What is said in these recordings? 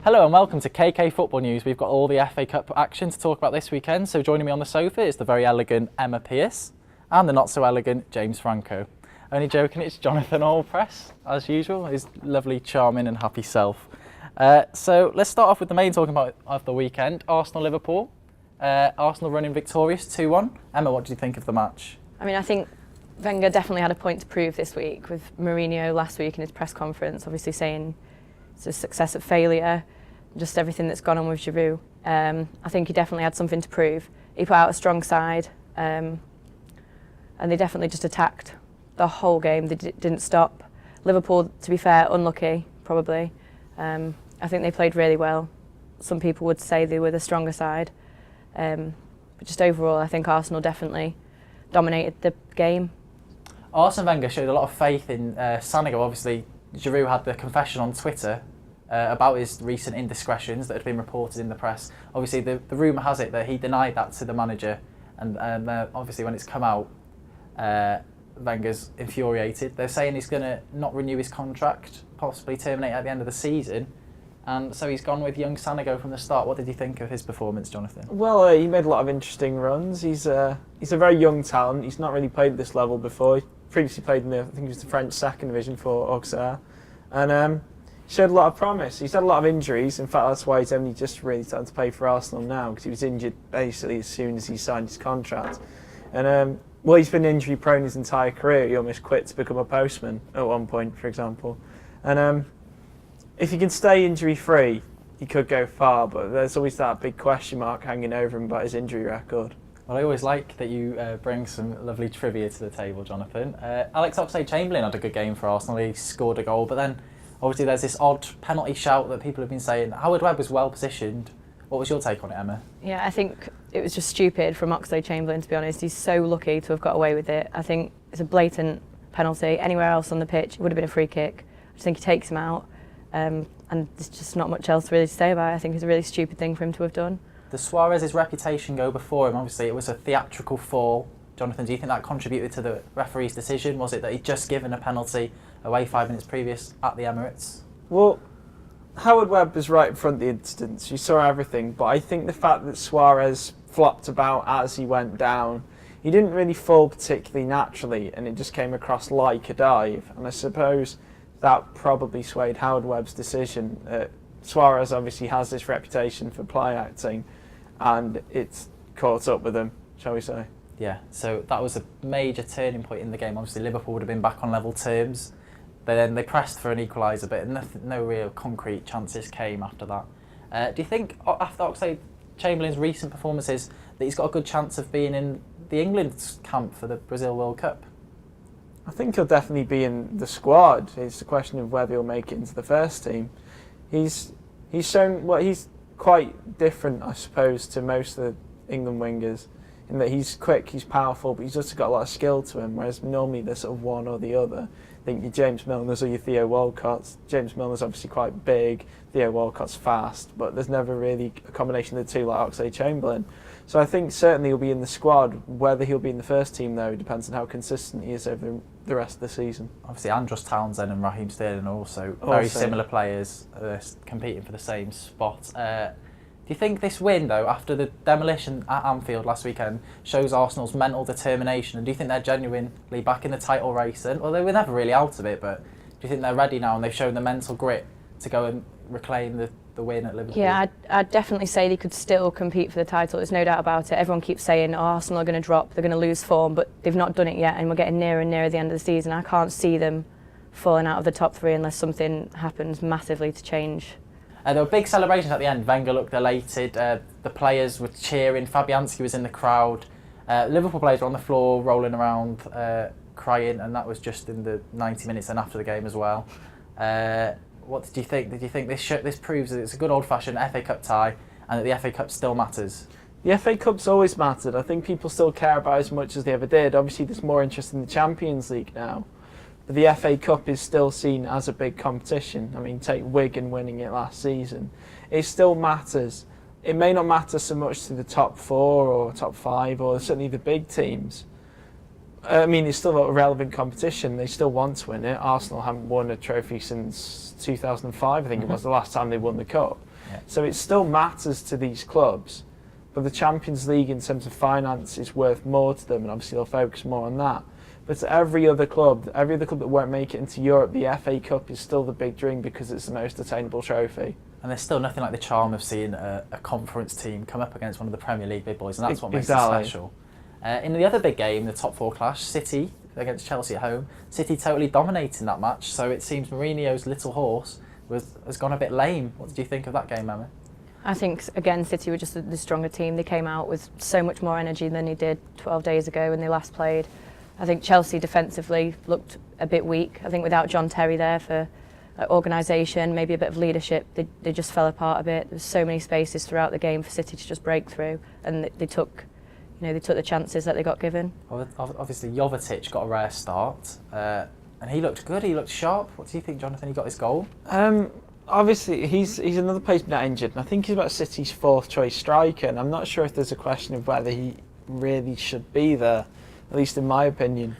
Hello and welcome to KK Football News. We've got all the FA Cup action to talk about this weekend. So joining me on the sofa is the very elegant Emma Pierce and the not so elegant James Franco. Only joking, it's Jonathan Allpress, as usual, his lovely, charming and happy self. So let's start off with the main talking about of the weekend, Arsenal-Liverpool. Arsenal running victorious 2-1. Emma, what did you think of the match? I think Wenger definitely had a point to prove this week with Mourinho last week in his press conference, obviously saying it's a success of failure, just everything that's gone on with Giroud. I think he definitely had something to prove. He put out a strong side, and they definitely just attacked the whole game. They didn't stop. Liverpool, to be fair, unlucky, probably. I think they played really well. Some people would say they were the stronger side. But just overall, I think Arsenal definitely dominated the game. Arsene Wenger showed a lot of faith in Senegal. Obviously, Giroud had the confession on Twitter about his recent indiscretions that had been reported in the press. Obviously, the rumour has it that he denied that to the manager, and obviously when it's come out, Wenger's infuriated. They're saying he's going to not renew his contract, possibly terminate at the end of the season, and so he's gone with young Senegal from the start. What did you think of his performance, Jonathan? Well, he made a lot of interesting runs. He's a very young talent. He's not really played at this level before. He previously played in I think it was the French second division for Auxerre, and showed a lot of promise. He's had a lot of injuries. In fact, that's why he's only just really starting to play for Arsenal now, because he was injured basically as soon as he signed his contract. And well, he's been injury prone his entire career. He almost quit to become a postman at one point, for example. And if he can stay injury free, he could go far. But there's always that big question mark hanging over him about his injury record. Well, I always like that you bring some lovely trivia to the table, Jonathan. Alex Oxlade-Chamberlain had a good game for Arsenal. He scored a goal, but then obviously there's this odd penalty shout that people have been saying. Howard Webb was well positioned. What was your take on it, Emma? Yeah, I think it was just stupid from Oxlade-Chamberlain, to be honest. He's so lucky to have got away with it. I think it's a blatant penalty. Anywhere else on the pitch, it would have been a free kick. I just think he takes him out, and there's just not much else really to say about it. I think it's a really stupid thing for him to have done. Does Suarez's reputation go before him? Obviously, it was a theatrical fall. Jonathan, do you think that contributed to the referee's decision? Was it that he'd just given a penalty away 5 minutes previous at the Emirates? Well, Howard Webb was right in front of the incident. You saw everything, but I think the fact that Suarez flopped about as he went down, he didn't really fall particularly naturally, and it just came across like a dive. And I suppose that probably swayed Howard Webb's decision. Suarez obviously has this reputation for play acting, and it's caught up with him, shall we say. Yeah, so that was a major turning point in the game. Obviously, Liverpool would have been back on level terms. But then they pressed for an equaliser, but no real concrete chances came after that. Do you think, after Oxlade-Chamberlain's recent performances, that he's got a good chance of being in the England camp for the Brazil World Cup? I think he'll definitely be in the squad. It's a question of whether he'll make it into the first team. He's shown, well, he's quite different, I suppose, to most of the England wingers, in that he's quick, he's powerful, but he's also got a lot of skill to him, whereas normally they're sort of one or the other. I think your James Milner's or your Theo Walcott's. James Milner's obviously quite big, Theo Walcott's fast, but there's never really a combination of the two like Oxlade-Chamberlain. So I think certainly he'll be in the squad. Whether he'll be in the first team, though, depends on how consistent he is over the rest of the season. Obviously, Andros Townsend and Raheem Sterling are also very similar players competing for the same spot. Do you think this win, though, after the demolition at Anfield last weekend, shows Arsenal's mental determination? And do you think they're genuinely back in the title race? Well, they were never really out of it, but do you think they're ready now and they've shown the mental grit to go and reclaim the win at Liverpool? Yeah, I'd definitely say they could still compete for the title. There's no doubt about it. Everyone keeps saying, Arsenal are going to drop, they're going to lose form, but they've not done it yet, and we're getting nearer and nearer the end of the season. I can't see them falling out of the top three unless something happens massively to change. There were big celebrations at the end. Wenger looked elated. The players were cheering. Fabianski was in the crowd. Liverpool players were on the floor rolling around, crying, and that was just in the 90 minutes and after the game as well. What did you think? Did you think this proves that it's a good old-fashioned FA Cup tie and that the FA Cup still matters? The FA Cup's always mattered. I think people still care about it as much as they ever did. Obviously, there's more interest in the Champions League now. But the FA Cup is still seen as a big competition. I mean, take Wigan winning it last season. It still matters. It may not matter so much to the top 4 or top 5 or certainly the big teams. I mean, it's still a relevant competition. They still want to win it. Arsenal haven't won a trophy since 2005, I think it was the last time they won the Cup. Yeah. So it still matters to these clubs, but the Champions League in terms of finance is worth more to them, and obviously they'll focus more on that. But to every other club that won't make it into Europe, the FA Cup is still the big dream because it's the most attainable trophy. And there's still nothing like the charm of seeing a conference team come up against one of the Premier League big boys, and that's what makes it special. In the other big game, the top four clash, City against Chelsea at home, City totally dominating that match, so it seems Mourinho's little horse has gone a bit lame. What did you think of that game, Emma? I think, again, City were just the stronger team. They came out with so much more energy than they did 12 days ago when they last played. I think Chelsea defensively looked a bit weak. I think without John Terry there for organisation, maybe a bit of leadership, they just fell apart a bit. There was so many spaces throughout the game for City to just break through, and they took the chances that they got given. Obviously, Jovetic got a rare start, and he looked good. He looked sharp. What do you think, Jonathan? He got his goal. Obviously, he's another player who's not injured, and I think he's about City's fourth choice striker, and I'm not sure if there's a question of whether he really should be there, at least in my opinion.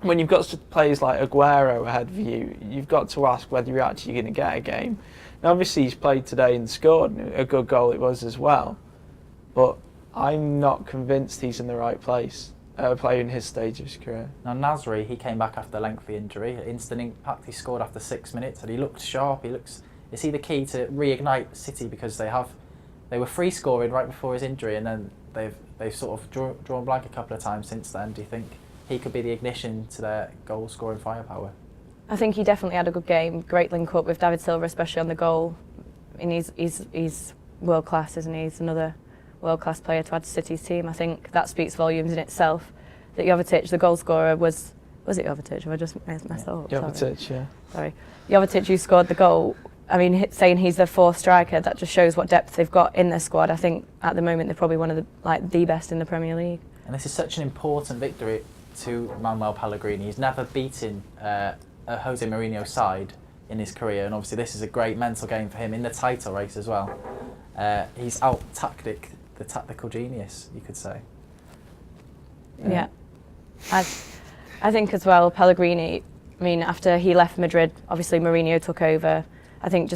When you've got players like Aguero ahead of you, you've got to ask whether you're actually going to get a game. Now, obviously, he's played today and scored, and a good goal it was as well, but I'm not convinced he's in the right place, player in his stage of his career. Now, Nasri, he came back after a lengthy injury. Instant impact, he scored after 6 minutes, and he looked sharp. Is he the key to reignite City, because they were free scoring right before his injury, and then they've sort of drawn blank a couple of times since then. Do you think he could be the ignition to their goal scoring firepower? I think he definitely had a good game. Great link up with David Silva, especially on the goal. And he's world class, isn't he? He's another world class player to add to City's team. I think that speaks volumes in itself. That Jovetic, the goal scorer, was it Jovetic? Have I just messed that up? Jovetic, yeah. Sorry. Jovetic, who scored the goal. I mean, saying he's their fourth striker, that just shows what depth they've got in their squad. I think at the moment they're probably one of the best in the Premier League. And this is such an important victory to Manuel Pellegrini. He's never beaten a Jose Mourinho side in his career, and obviously this is a great mental game for him in the title race as well. He's out-tacticked the tactical genius, you could say. Yeah. I think as well, Pellegrini, I mean, after he left Madrid, obviously Mourinho took over. I think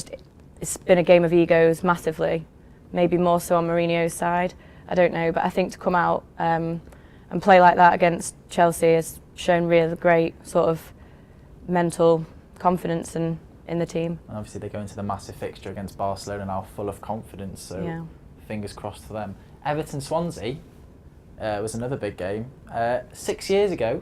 it's been a game of egos massively, maybe more so on Mourinho's side. I don't know, but I think to come out and play like that against Chelsea has shown really great sort of mental confidence in the team. And obviously they go into the massive fixture against Barcelona now full of confidence, so yeah. Fingers crossed for them. Everton-Swansea was another big game. 6 years ago,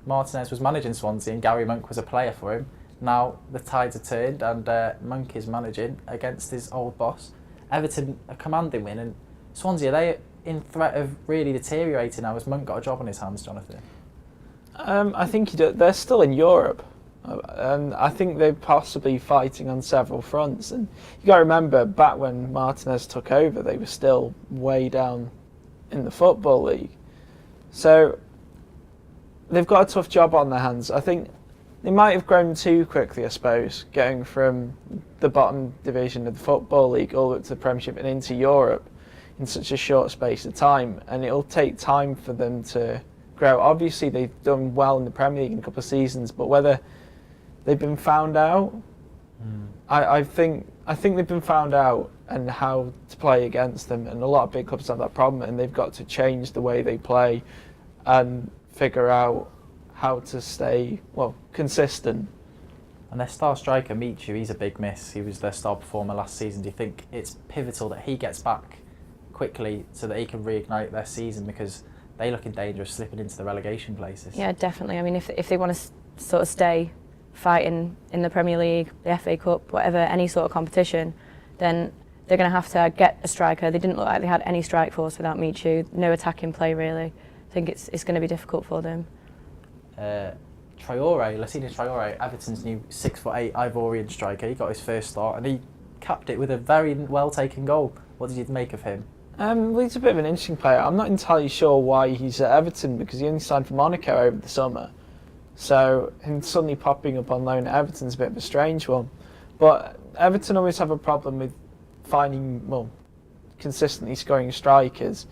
Martinez was managing Swansea and Gary Monk was a player for him. Now the tides are turned and Monk is managing against his old boss. Everton a commanding win, and Swansea, are they in threat of really deteriorating now? Has Monk got a job on his hands, Jonathan? I think they're still in Europe, and I think they're possibly fighting on several fronts. And you got to remember, back when Martinez took over, they were still way down in the Football League. So they've got a tough job on their hands. I think they might have grown too quickly, I suppose, going from the bottom division of the Football League all the way up to the Premiership and into Europe in such a short space of time. And it'll take time for them to grow. Obviously, they've done well in the Premier League in a couple of seasons, but whether they've been found out, I think they've been found out and how to play against them. And a lot of big clubs have that problem, and they've got to change the way they play and figure out how to stay, consistent. And their star striker, Michu, he's a big miss. He was their star performer last season. Do you think it's pivotal that he gets back quickly so that he can reignite their season, because they look in danger of slipping into the relegation places? Yeah, definitely. I mean, if they want to sort of stay fighting in the Premier League, the FA Cup, whatever, any sort of competition, then they're going to have to get a striker. They didn't look like they had any strike force without Michu. No attacking play, really. I think it's going to be difficult for them. Lassina Traore, Everton's new 6'8" Ivorian striker, he got his first start and he capped it with a very well taken goal. What did you make of him? He's a bit of an interesting player. I'm not entirely sure why he's at Everton, because he only signed for Monaco over the summer. So him suddenly popping up on loan at Everton's a bit of a strange one. But Everton always have a problem with finding, consistently scoring strikers.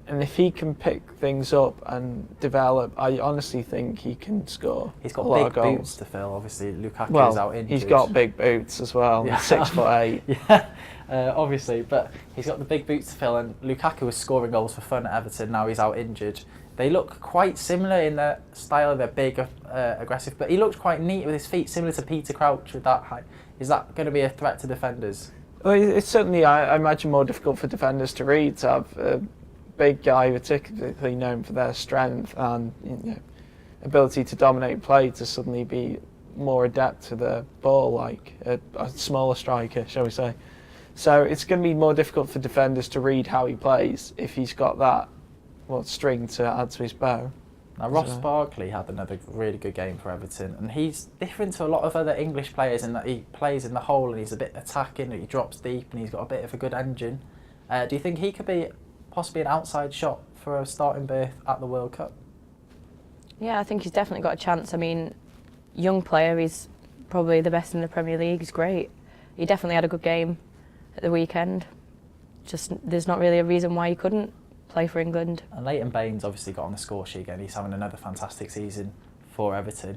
And if he can pick things up and develop, I honestly think he can score. He's got a lot big of goals. boots to fill. Obviously, Lukaku is out Well, injured. he's got big boots as well. Yeah. He's 6'8". Yeah, obviously, but he's got the big boots to fill. And Lukaku was scoring goals for fun at Everton. Now he's out injured. They look quite similar in their style. They're big, aggressive, but he looked quite neat with his feet, similar to Peter Crouch with that height. Is that going to be a threat to defenders? Well, it's certainly, I imagine, more difficult for defenders to read, to have a big guy, particularly known for their strength and ability to dominate play, to suddenly be more adept to the ball, like a smaller striker, shall we say. So it's going to be more difficult for defenders to read how he plays if he's got that string to add to his bow. Now, Ross Barkley had another really good game for Everton, and he's different to a lot of other English players in that he plays in the hole and he's a bit attacking, he drops deep and he's got a bit of a good engine. Do you think he could be possibly an outside shot for a starting berth at the World Cup? Yeah, I think he's definitely got a chance. I mean, young player, he's probably the best in the Premier League, he's great. He definitely had a good game at the weekend. Just, there's not really a reason why he couldn't play for England. And Leighton Baines obviously got on the score sheet again. He's having another fantastic season for Everton.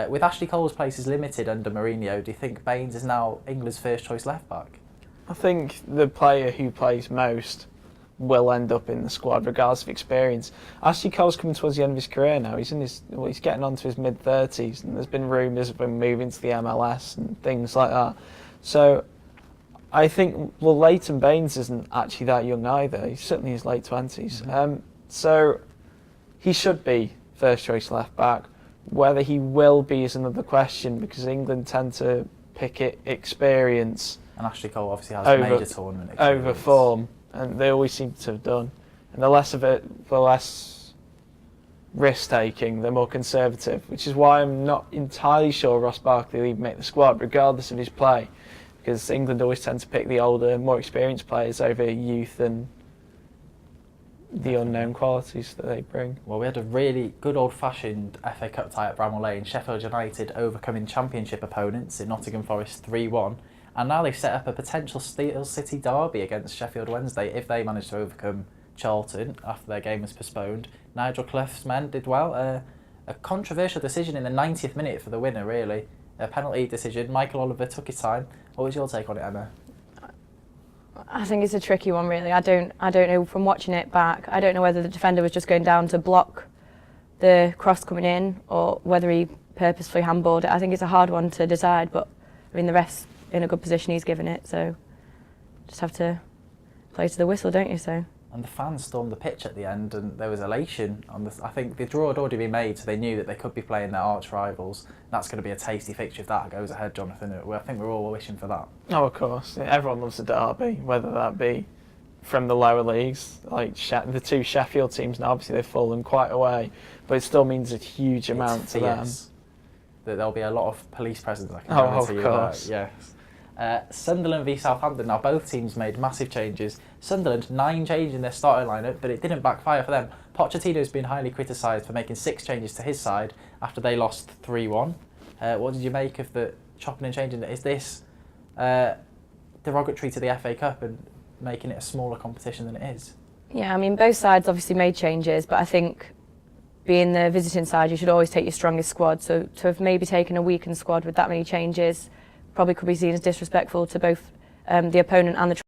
With Ashley Cole's places limited under Mourinho, do you think Baines is now England's first choice left back? I think the player who plays most will end up in the squad regardless of experience. Ashley Cole's coming towards the end of his career now. He's he's getting on to his mid-30s, and there's been rumours of him moving to the MLS and things like that. So I think, Leighton Baines isn't actually that young either. He's certainly in his late 20s. Mm-hmm. So he should be first choice left back. Whether he will be is another question, because England tend to pick experience. And Ashley Cole obviously has major tournament experience. Over form, and they always seem to have done. And the less of it, the less risk-taking, the more conservative, which is why I'm not entirely sure Ross Barkley will even make the squad, regardless of his play. Because England always tend to pick the older, more experienced players over youth and the unknown qualities that they bring. Well, we had a really good old-fashioned FA Cup tie at Bramall Lane. Sheffield United overcoming Championship opponents in Nottingham Forest 3-1. And now they've set up a potential Steel City derby against Sheffield Wednesday if they manage to overcome Charlton after their game was postponed. Nigel Clough's men did well. A controversial decision in the 90th minute for the winner, really. A penalty decision. Michael Oliver took his time. What was your take on it, Emma? I think it's a tricky one, really. I don't know from watching it back. I don't know whether the defender was just going down to block the cross coming in or whether he purposefully handballed it. I think it's a hard one to decide, but I mean the ref's in a good position. He's given it, so just have to play to the whistle, don't you? So. And the fans stormed the pitch at the end, and there was elation. I think the draw had already been made, so they knew that they could be playing their arch rivals. That's going to be a tasty fixture if that goes ahead, Jonathan. I think we're all wishing for that. Oh, of course. Everyone loves a derby, whether that be from the lower leagues, like the two Sheffield teams. Now, obviously, they've fallen quite away, but it still means a huge amount to them. That there'll be a lot of police presence. I can guarantee you that. Yes. Sunderland v Southampton. Now both teams made massive changes. Sunderland 9 changes in their starting lineup, but it didn't backfire for them. Pochettino's been highly criticised for making 6 changes to his side after they lost 3-1. What did you make of the chopping and changing? Is this derogatory to the FA Cup and making it a smaller competition than it is? Yeah, I mean both sides obviously made changes, but I think being the visiting side, you should always take your strongest squad. So to have maybe taken a weakened squad with that many changes probably could be seen as disrespectful to both the opponent and the